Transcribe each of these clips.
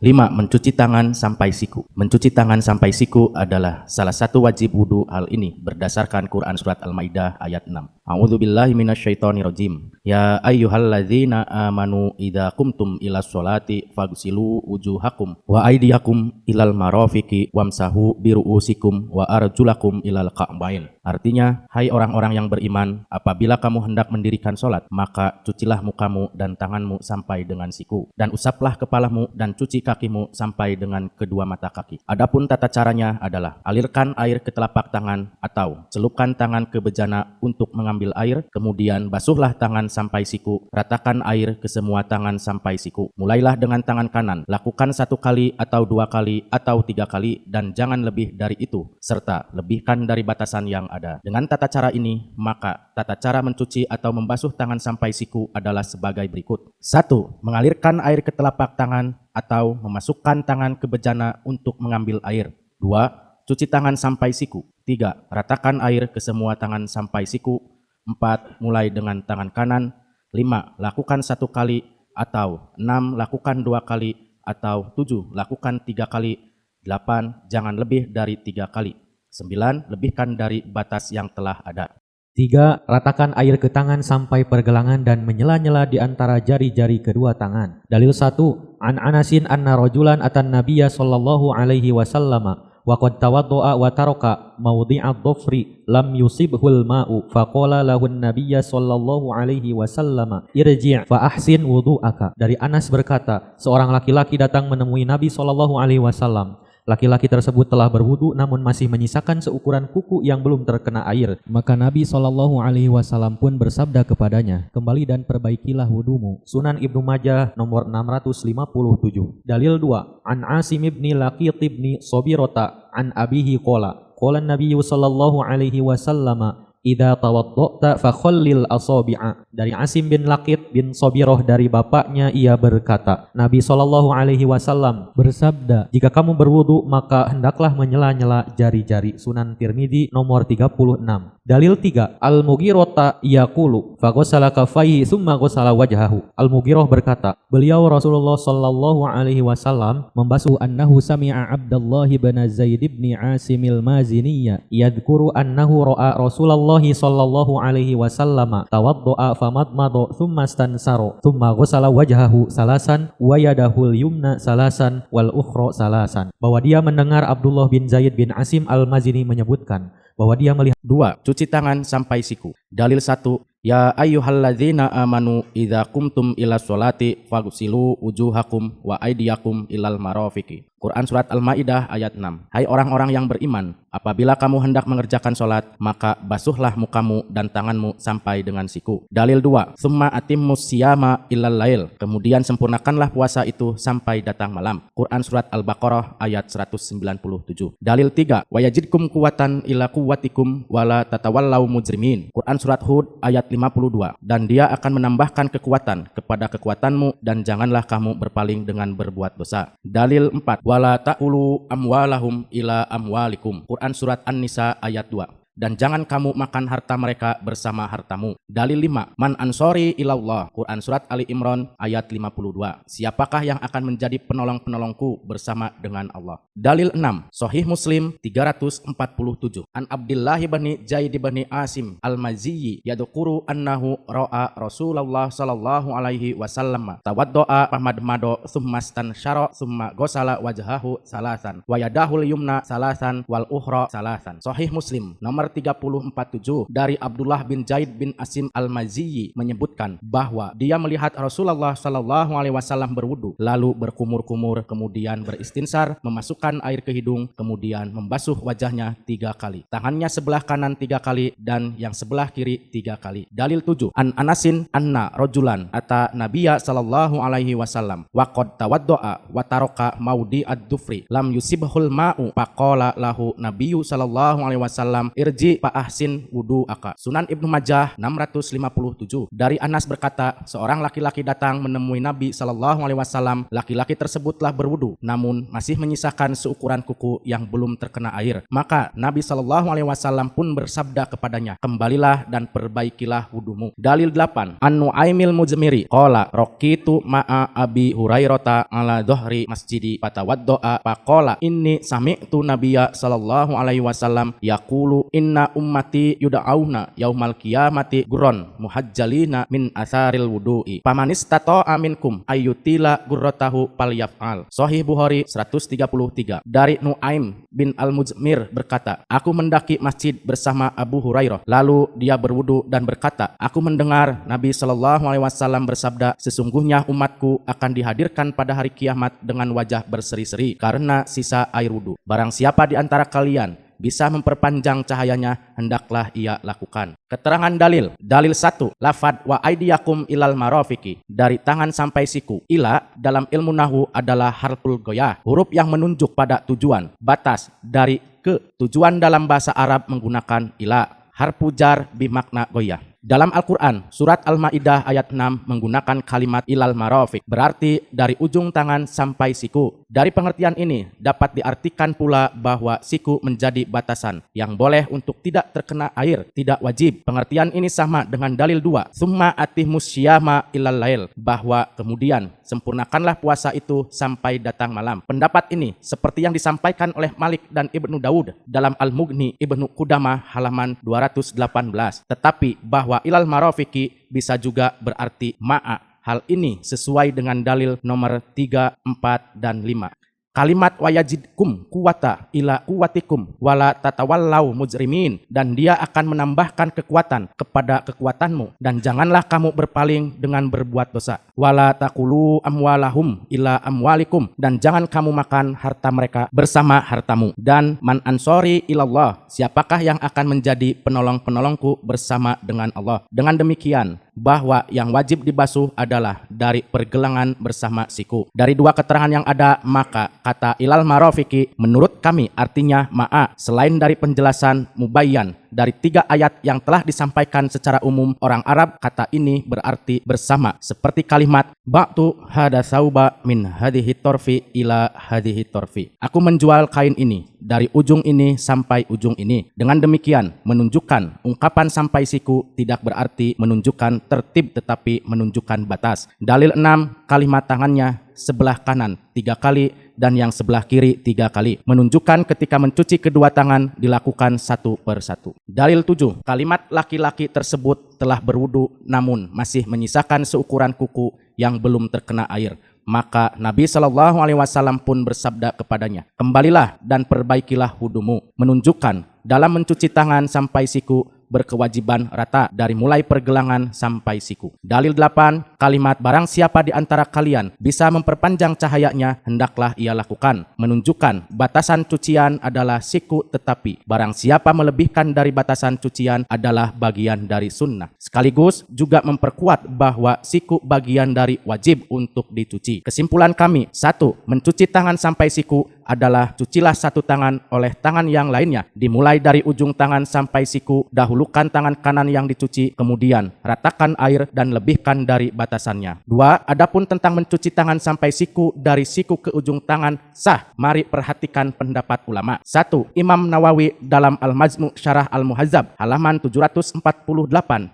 5. Mencuci tangan sampai siku. Mencuci tangan sampai siku adalah salah satu wajib wudu. Hal ini berdasarkan Quran Surat Al-Ma'idah ayat 6. A'udzubillahi minasyaitonirrajim. Ya ayyuhalladzina amanu idza qumtum ilas sholati faghsilu wujuhakum wa aydiyakum ilal marafiqi wamsahu biru'usikum wa arjulakum ilal ka'bain. Artinya, hai orang-orang yang beriman, apabila kamu hendak mendirikan sholat, maka cucilah mukamu dan tanganmu sampai dengan siku, dan usaplah kepalamu dan cuci kakimu sampai dengan kedua mata kaki. Adapun tata caranya adalah alirkan air ke telapak tangan atau celupkan tangan ke bejana untuk mengambil air, kemudian basuhlah tangan sampai siku, ratakan air ke semua tangan sampai siku. Mulailah dengan tangan kanan, lakukan 1 kali atau 2 kali atau 3 kali dan jangan lebih dari itu, serta lebihkan dari batasan yang ada. Dengan tata cara ini, maka tata cara mencuci atau membasuh tangan sampai siku adalah sebagai berikut. 1. Mengalirkan air ke telapak tangan atau memasukkan tangan ke bejana untuk mengambil air. 2. Cuci tangan sampai siku. 3. Ratakan air ke semua tangan sampai siku. 4. Mulai dengan tangan kanan. 5. Lakukan 1 kali atau 6. Lakukan 2 kali atau 7. Lakukan 3 kali. 8. Jangan lebih dari 3 kali. 9. Lebihkan dari batas yang telah ada. 3. Ratakan air ke tangan sampai pergelangan dan menyela-nyela di antara jari-jari kedua tangan. Dalil 1. An Anasin anna rajulan atan nabiyya sallallahu alaihi wasallama wa qad tawaddo'a wa taraka mawdi'ad dhufri lam yusibhul ma'u faqala lahun nabiyya sallallahu alaihi wasallama irji' fa ahsin wudu'aka. Dari Anas berkata, seorang laki-laki datang menemui Nabi sallallahu alaihi wasallam. Laki-laki tersebut telah berwudu namun masih menyisakan seukuran kuku yang belum terkena air. Maka Nabi SAW pun bersabda kepadanya, kembali dan perbaikilah wudumu. Sunan Ibnu Majah nomor 657. Dalil 2. An Asim ibni Laqit ibni Sobirota an abihi qala Nabi sallallahu alaihi wasallam idza tawadda'ta fakhallil asabi'a. Dari Asim bin Laqit bin Sobiroh dari bapaknya ia berkata, Nabi SAW bersabda, jika kamu berwudu maka hendaklah menyela-nyela jari-jari. Sunan Tirmidzi nomor 36. Dalil 3. Al-Mughirah yaqulu faghasala kaffaihi tsumma ghasala wajhahu. Al-Mughirah berkata, beliau Rasulullah sallallahu alaihi wasallam membasuh annahu sami'a Abdullah bin Zaid bin Asim al-Mazini yadhkuru annahu ra'a Rasulullah sallallahu alaihi wasallam tawaddo'a famadmado thumma stansaro thumma ghasala wajhahu salasan wa yadahul yumna salasan wal ukhra salasan. Bahwa dia mendengar Abdullah bin Zaid bin Asim al-Mazini menyebutkan bahwa dia melihat. 2. Cuci tangan sampai siku. Dalil 1. Ya ayyuhalladzina amanu idza qumtum ilas sholati faghsilu wujuhakum wa aydiyakum ilal marafiqi. Quran Surat Al-Ma'idah ayat 6. Hai orang-orang yang beriman, apabila kamu hendak mengerjakan sholat, maka basuhlah mukamu dan tanganmu sampai dengan siku. Dalil 2. Summa atimmus siyama illal lail. Kemudian sempurnakanlah puasa itu sampai datang malam. Quran Surat Al-Baqarah ayat 197. Dalil 3. Wa yazidkum quwwatan ila quwwatikum wala tatawallau mujrimin. Quran Surat Hud ayat 52. Dan dia akan menambahkan kekuatan kepada kekuatanmu dan janganlah kamu berpaling dengan berbuat dosa. Dalil 4. Wala ta'ulu amwalahum ila amwalikum. Quran Surat An-Nisa ayat 2. Dan jangan kamu makan harta mereka bersama hartamu. Dalil 5. Man ansori ilallah. Quran Surat Ali Imran ayat 52. Siapakah yang akan menjadi penolong-penolongku bersama dengan Allah? Dalil 6. Sahih Muslim 347. An Abdullah bin Zaid bin Asim al-Mazini yadhkuru annahu ra'a Rasulullah sallallahu alaihi wasallam tawaddo'a famadmado tsumma stansyara tsumma ghasala wajhahu salasan wa yadahul yumna salasan wal ukhra salasan. Sahih Muslim nomor 347 dari Abdullah bin Zaid bin Asim al-Mazini menyebutkan bahwa dia melihat Rasulullah sallallahu alaihi wasallam berwudu, lalu berkumur-kumur, kemudian beristinsar, memasukkan air ke hidung, kemudian membasuh wajahnya 3 kali, tangannya sebelah kanan 3 kali dan yang sebelah kiri 3 kali. Dalil 7. An Anasin anna rajulan ata nabiyya sallallahu alaihi wasallam wa qad tawaddo'a wa taraka mawdi'ad dufri lam yusibhul ma'u faqala lahu nabiyyu sallallahu alaihi wasallam keji fa ahsin wudu'aka. Sunan Ibnu Majah 657. Dari Anas berkata, seorang laki-laki datang menemui Nabi SAW. Laki-laki tersebut telah berwudu, namun masih menyisakan seukuran kuku yang belum terkena air. Maka Nabi SAW pun bersabda kepadanya, kembalilah dan perbaikilah wudumu. Dalil 8. An-Nu'aimil Mujmiri qala raqitu ma'a Abi Hurairata ala dhahri masjidi fatawaddo'a faqala inni sami'tu Nabiyya sallallahu alaihi wasallam yaqulu inna ummati yud'auna yaumal qiyamati gurron muhajjalina min asaril wudu'i famanistata'a minkum ayyutila gurratahu falyaf'al. Sahih Bukhari 133. Dari Nu'aim bin Al-Mujmir berkata, aku mendaki masjid bersama Abu Hurairah, lalu dia berwudu dan berkata, aku mendengar Nabi sallallahu alaihi wasallam bersabda, sesungguhnya umatku akan dihadirkan pada hari kiamat dengan wajah berseri-seri karena sisa air wudu. Barang siapa di antara kalian bisa memperpanjang cahayanya, hendaklah ia lakukan. Keterangan dalil. Dalil 1. Lafad wa aidiyakum ilal marofiki. Dari tangan sampai siku. Ila dalam ilmu nahu adalah harful goyah, huruf yang menunjuk pada tujuan, batas, dari ke. Tujuan dalam bahasa Arab menggunakan ila. Harfu jar bimakna goyah. Dalam Al-Quran, surat Al-Ma'idah ayat 6 menggunakan kalimat ilal marofik, berarti dari ujung tangan sampai siku. Dari pengertian ini dapat diartikan pula bahwa siku menjadi batasan yang boleh untuk tidak terkena air, tidak wajib. Pengertian ini sama dengan dalil 2, summa atimus syiyama ilal lail, bahwa kemudian sempurnakanlah puasa itu sampai datang malam. Pendapat ini seperti yang disampaikan oleh Malik dan Ibnu Daud dalam Al-Mughni Ibnu Qudamah halaman 218. Tetapi bahwa ilal marofiki bisa juga berarti ma'a. Hal ini sesuai dengan dalil nomor 3, 4, dan 5. Kalimat wayajidkum kuwata ila kuwatikum wala tatawallau mujrimin, dan dia akan menambahkan kekuatan kepada kekuatanmu, dan janganlah kamu berpaling dengan berbuat dosa. Wala taqulu amwalahum ila amwalikum, dan jangan kamu makan harta mereka bersama hartamu. Dan man ansori ilallah, siapakah yang akan menjadi penolong-penolongku bersama dengan Allah. Dengan demikian bahwa yang wajib dibasuh adalah dari pergelangan bersama siku. Dari dua keterangan yang ada, maka kata ilal marofiki menurut kami artinya ma'a, selain dari penjelasan mubayyan dari 3 ayat yang telah disampaikan secara umum orang Arab. Kata ini berarti bersama, seperti kalimat ba'tu hada sauba min hadihi torfi ila hadihi torfi. Aku menjual kain ini dari ujung ini sampai ujung ini. Dengan demikian menunjukkan ungkapan sampai siku tidak berarti menunjukkan tertib, tetapi menunjukkan batas. Dalil 6, kalimat tangannya sebelah kanan 3 kali dan yang sebelah kiri 3 kali, menunjukkan ketika mencuci kedua tangan dilakukan satu per satu. Dalil 7, kalimat laki-laki tersebut telah berwudu namun masih menyisakan seukuran kuku yang belum terkena air. Maka Nabi SAW pun bersabda kepadanya, kembalilah dan perbaikilah wudumu, menunjukkan dalam mencuci tangan sampai siku berkewajiban rata dari mulai pergelangan sampai siku. Dalil 8, kalimat barang siapa di antara kalian bisa memperpanjang cahayanya, hendaklah ia lakukan, menunjukkan batasan cucian adalah siku, tetapi barang siapa melebihkan dari batasan cucian adalah bagian dari sunnah. Sekaligus juga memperkuat bahwa siku bagian dari wajib untuk dicuci. Kesimpulan kami, 1. Mencuci tangan sampai siku adalah cucilah satu tangan oleh tangan yang lainnya, dimulai dari ujung tangan sampai siku, dahulukan tangan kanan yang dicuci, kemudian ratakan air dan lebihkan dari batasannya. 2. Adapun tentang mencuci tangan sampai siku dari siku ke ujung tangan sah, mari perhatikan pendapat ulama. 1. Imam Nawawi dalam Al-Majmu' Syarah Al-Muhazzab halaman 748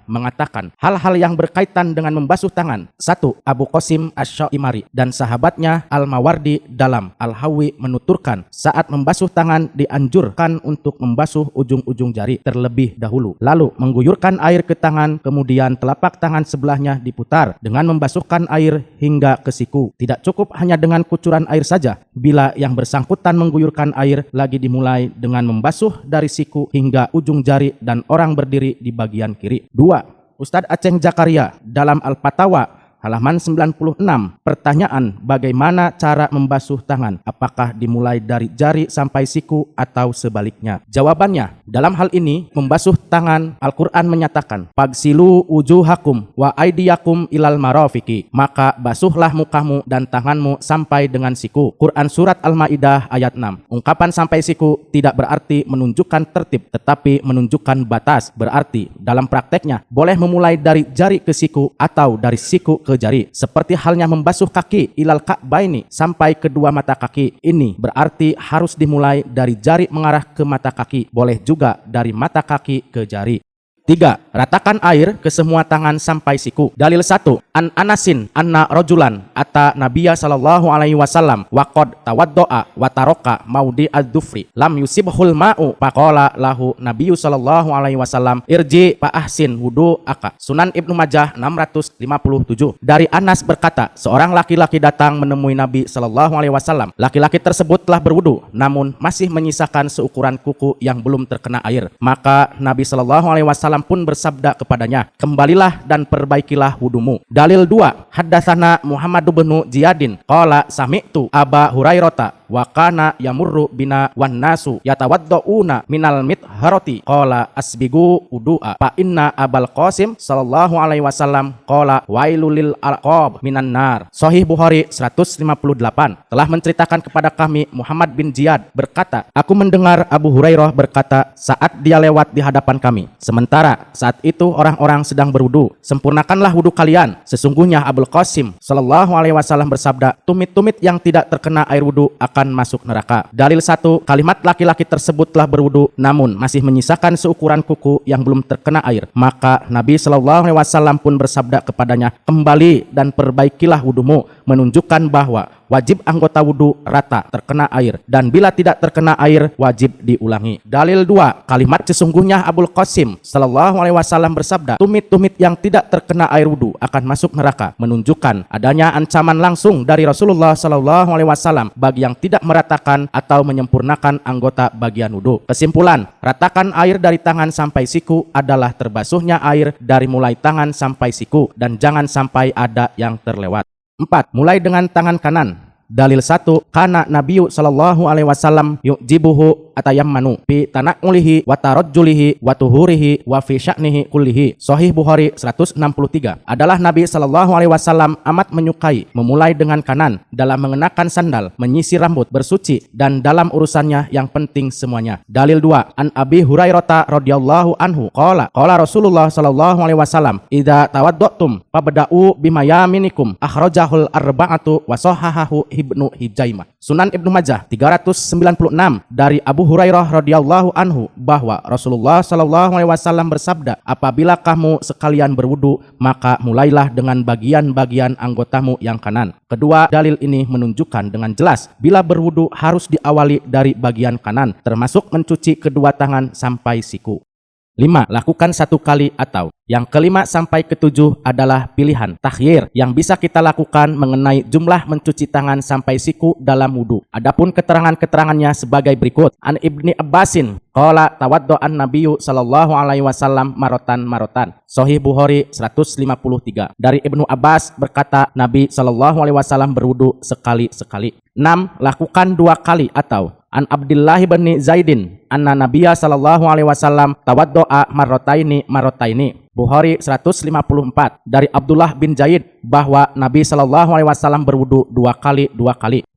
mengatakan hal-hal yang berkaitan dengan membasuh tangan. 1. Abu Qasim Asy-Syaimari dan sahabatnya Al-Mawardi dalam Al-Hawi menuturkan saat membasuh tangan dianjurkan untuk membasuh ujung-ujung jari terlebih dahulu, lalu mengguyurkan air ke tangan, kemudian telapak tangan sebelahnya diputar dengan membasuhkan air hingga ke siku. Tidak cukup hanya dengan kucuran air saja, bila yang bersangkutan mengguyurkan air lagi dimulai dengan membasuh dari siku hingga ujung jari dan orang berdiri di bagian kiri. 2. Ustadz Aceng Zakaria dalam Al-Fatawa halaman 96. Pertanyaan, bagaimana cara membasuh tangan? Apakah dimulai dari jari sampai siku atau sebaliknya? Jawabannya, dalam hal ini membasuh tangan, Al-Quran menyatakan, "Fagsilu wujuhakum wa aidiyakum ilal marafiki." Maka basuhlah mukamu dan tanganmu sampai dengan siku. Quran surat Al-Maidah ayat 6. Ungkapan sampai siku tidak berarti menunjukkan tertib, tetapi menunjukkan batas. Berarti dalam prakteknya boleh memulai dari jari ke siku atau dari siku ke jari. Seperti halnya membasuh kaki ilal ka'baini sampai kedua mata kaki. Ini berarti harus dimulai dari jari mengarah ke mata kaki. Boleh juga dari mata kaki ke jari. 3. Ratakan air ke semua tangan sampai siku. Dalil 1. An Anasin anna rojulan ata Nabiya sallallahu alaihi wasallam waqad tawaddo'a wa taroka maudi ad-dufri lam yusibhul ma'u faqala lahu Nabiyyu sallallahu alaihi wasallam irji fa ahsin wudu aka. Sunan Ibnu Majah 657. Dari Anas berkata, seorang laki-laki datang menemui Nabi sallallahu alaihi wasallam. Laki-laki tersebut telah berwudu namun masih menyisakan seukuran kuku yang belum terkena air. Maka Nabi sallallahu alaihi wasallam pun bersabda kepadanya, kembalilah dan perbaikilah wudumu. Dalil 2. Haddatsana Muhammad bin Ziyadin qala sami'tu Aba Hurairah wa kana yamurru bina wan nasu yatawaddauna minal mitharati qala asbigu wudu'a fa inna Abal Qasim sallallahu alaihi wasallam qala wailul lil alqab minan nar. Sahih Bukhari 158. Telah menceritakan kepada kami Muhammad bin Ziyad berkata, aku mendengar Abu Hurairah berkata saat dia lewat di hadapan kami, sementara saat itu orang-orang sedang berwudu. Sempurnakanlah wudu kalian. Sesungguhnya Abul Qasim sallallahu alaihi wasallam bersabda, tumit-tumit yang tidak terkena air wudu akan masuk neraka. Dalil 1. Kalimat laki-laki tersebut telah berwudu namun masih menyisakan seukuran kuku yang belum terkena air. Maka Nabi sallallahu alaihi wasallam pun bersabda kepadanya, kembali dan perbaikilah wudumu, menunjukkan bahwa wajib anggota wudu rata terkena air dan bila tidak terkena air wajib diulangi. Dalil 2. Kalimat sesungguhnya Abul Qasim sallallahu alaihi wasallam bersabda, tumit-tumit yang tidak terkena air wudu akan masuk neraka, menunjukkan adanya ancaman langsung dari Rasulullah sallallahu alaihi wasallam bagi yang tidak meratakan atau menyempurnakan anggota bagian wudu. Kesimpulan, ratakan air dari tangan sampai siku adalah terbasuhnya air dari mulai tangan sampai siku dan jangan sampai ada yang terlewat. 4. Mulai dengan tangan kanan. Dalil 1. Kana Nabiyyu sallallahu alaihi wasallam yujibuhu atayammanu fi tana'ulihi wa tarajjulihi wa tuhurihi wa fi sya'nihi kullihi. Sahih Bukhari 163. Adalah Nabi sallallahu alaihi wasallam amat menyukai memulai dengan kanan dalam mengenakan sandal, menyisir rambut, bersuci dan dalam urusannya yang penting semuanya. Dalil 2. An Abi Hurairah radhiyallahu anhu qala Rasulullah sallallahu alaihi wasallam idza tawaddatum fabda'u bima yaminikum akhrajahul arba'atu wa sahahahu Ibnu Hijaimah. Sunan Ibnu Majah 396. Dari Abu Hurairah radhiyallahu anhu bahwa Rasulullah sallallahu alaihi wasallam bersabda, apabila kamu sekalian berwudu maka mulailah dengan bagian-bagian anggotamu yang kanan. Kedua dalil ini menunjukkan dengan jelas bila berwudu harus diawali dari bagian kanan termasuk mencuci kedua tangan sampai siku. 5. Lakukan satu kali atau. Yang kelima sampai ketujuh adalah pilihan takhyir yang bisa kita lakukan mengenai jumlah mencuci tangan sampai siku dalam wudu. Adapun keterangan-keterangannya sebagai berikut. An Ibni Abbasin qala tawaddo'an Nabiyyu sallallahu alaihi wasallam marotan. Sahih Bukhari 153. Dari Ibnu Abbas berkata Nabi sallallahu alaihi wasallam berwudu sekali-sekali. 6. Lakukan dua kali atau. An Abdullah bin Zaidin anna Nabiyya sallallahu alaihi wasallam tawaddo'a marrataini. Bukhari 154. Dari Abdullah bin Zaid bahwa Nabi sallallahu alaihi wasallam berwudu dua kali.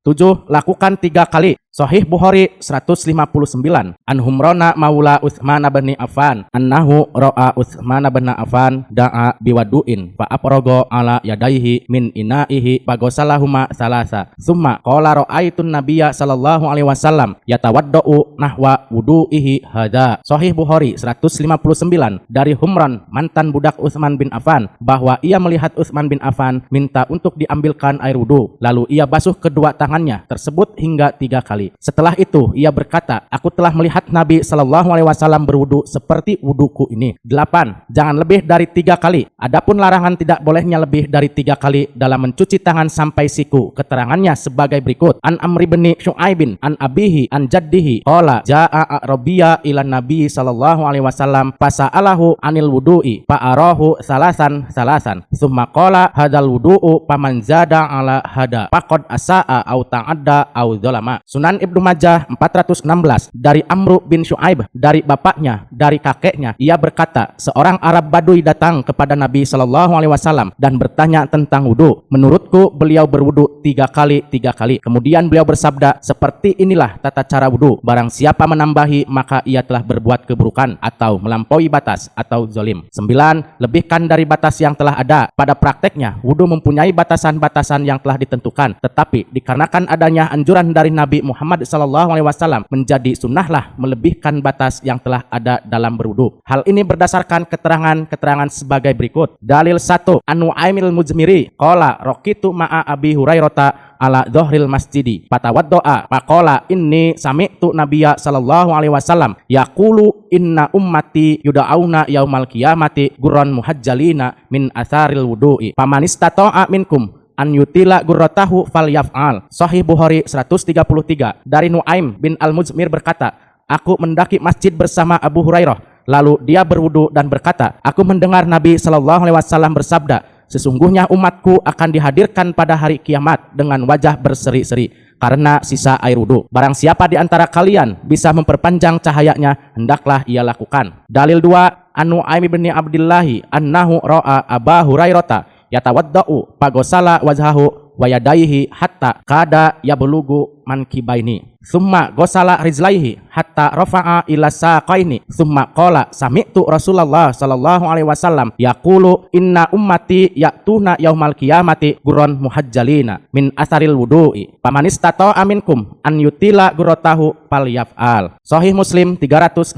7. Lakukan 3 kali. Sahih Bukhari 159. An Humrana maula Utsman bin Affan annahu ra'a Utsman bin Affan da'a biwadu'in fa aprogo ala yadaihi min ina'ihi fagosalahuma salasa. Summa qala ra'aitun nabiyya sallallahu alaihi wasallam yatawaddau nahwa wudu'ihi hada. Sahih Bukhari 159. Dari Humran mantan budak Utsman bin Affan bahwa ia melihat Utsman bin Affan minta untuk diambilkan air wudu, lalu ia basuh kedua tangannya tersebut hingga 3 kali. Setelah itu ia berkata, aku telah melihat Nabi sallallahu alaihi wasallam berwudu seperti wuduku ini. 8. Jangan lebih dari 3 kali. Adapun larangan tidak bolehnya lebih dari 3 kali dalam mencuci tangan sampai siku. Keterangannya sebagai berikut. An Amri bin Syu'aibin an abihi an jaddihi qala jaa'a Rabiya ila Nabi sallallahu alaihi wasallam fasa'alahu anil wudu'i wudu'i fa'arahu salasan summa qala hadzal wudu'u paman zada ala hada faqad asa'a au ta'adda au dzalama. Sunan Ibnu Majah 416 dari Amru bin Syuaib dari bapaknya dari kakeknya, ia berkata, seorang Arab Badui datang kepada Nabi Shallallahu alaihi wasallam dan bertanya tentang wudu. Menurutku beliau berwudu 3 kali. Kemudian beliau bersabda, seperti inilah tata cara wudu. Barang siapa menambahi maka ia telah berbuat keburukan atau melampaui batas atau zalim. 9. Lebihkan dari batas yang telah ada. Pada prakteknya wudu mempunyai batasan-batasan yang telah ditentukan, tetapi dikarenakan adanya anjuran dari Nabi Muhammad SAW menjadi sunnahlah melebihkan batas yang telah ada dalam berwudu. Hal ini berdasarkan keterangan sebagai berikut. Dalil 1, An-Nu'aimil Mujmiri qala raqitu ma'a Abi Hurairah ala dhahril masjidi fatawaddoa faqala inni sami'tu nabiyya sallallahu alaihi wasallam yaqulu inna ummati yud'auna yaumal qiyamati gurran muhajjalina min atharil wudu'i faman istata'a minkum an yutila gurratahu falyaf'al. Sahih Bukhari 133. Dari Nuaim bin Al-Mujmir berkata, aku mendaki masjid bersama Abu Hurairah, lalu dia berwudu dan berkata, aku mendengar Nabi Shallallahu alaihi wasallam bersabda, sesungguhnya umatku akan dihadirkan pada hari kiamat dengan wajah berseri-seri karena sisa air wudu. Barang siapa di antara kalian bisa memperpanjang cahayanya, hendaklah ia lakukan. Dalil 2, An-Nu'aim bin Abdillahi annahu ra'a Aba Hurairah yatawaddau pagosala wajhahu wa yadaihi hatta kada yablugu mankibaini summa gosala rizlaihi hatta rafa'a ila saqaini summa qala sami'tu Rasulullah sallallahu alaihi wasallam yaqulu inna ummati ya'tuna yaumal qiyamati gurran muhajjalina min asaril wudu'i faman istata'a minkum an yutila gurratahu falyaf'al. Sahih Muslim 363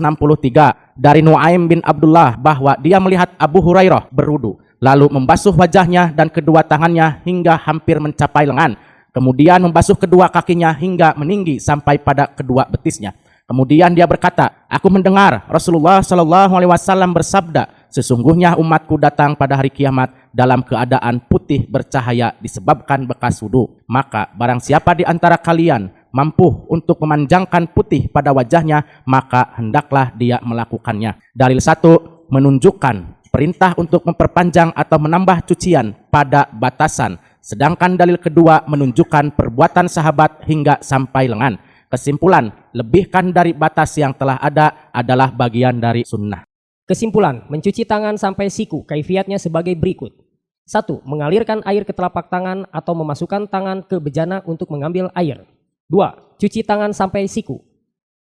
dari Nuaim bin Abdullah bahwa dia melihat Abu Hurairah berwudu lalu membasuh wajahnya dan kedua tangannya hingga hampir mencapai lengan, kemudian membasuh kedua kakinya hingga meninggi sampai pada kedua betisnya. Kemudian dia berkata, aku mendengar Rasulullah Shallallahu alaihi wasallam bersabda, sesungguhnya umatku datang pada hari kiamat dalam keadaan putih bercahaya disebabkan bekas wudu. Maka barang siapa di antara kalian mampu untuk memanjangkan putih pada wajahnya, maka hendaklah dia melakukannya. Dalil 1 menunjukkan perintah untuk memperpanjang atau menambah cucian pada batasan. Sedangkan dalil kedua menunjukkan perbuatan sahabat hingga sampai lengan. Kesimpulan, lebihkan dari batas yang telah ada adalah bagian dari sunnah. Kesimpulan, mencuci tangan sampai siku, kaifiatnya sebagai berikut. 1. Mengalirkan air ke telapak tangan atau memasukkan tangan ke bejana untuk mengambil air. 2. Cuci tangan sampai siku.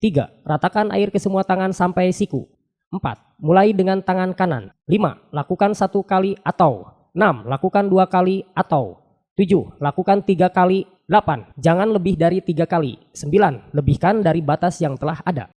3. Ratakan air ke semua tangan sampai siku. 4. Mulai dengan tangan kanan. 5. Lakukan 1 kali atau. 6. Lakukan 2 kali atau. 7. Lakukan 3 kali. 8. Jangan lebih dari 3 kali. 9. Lebihkan dari batas yang telah ada.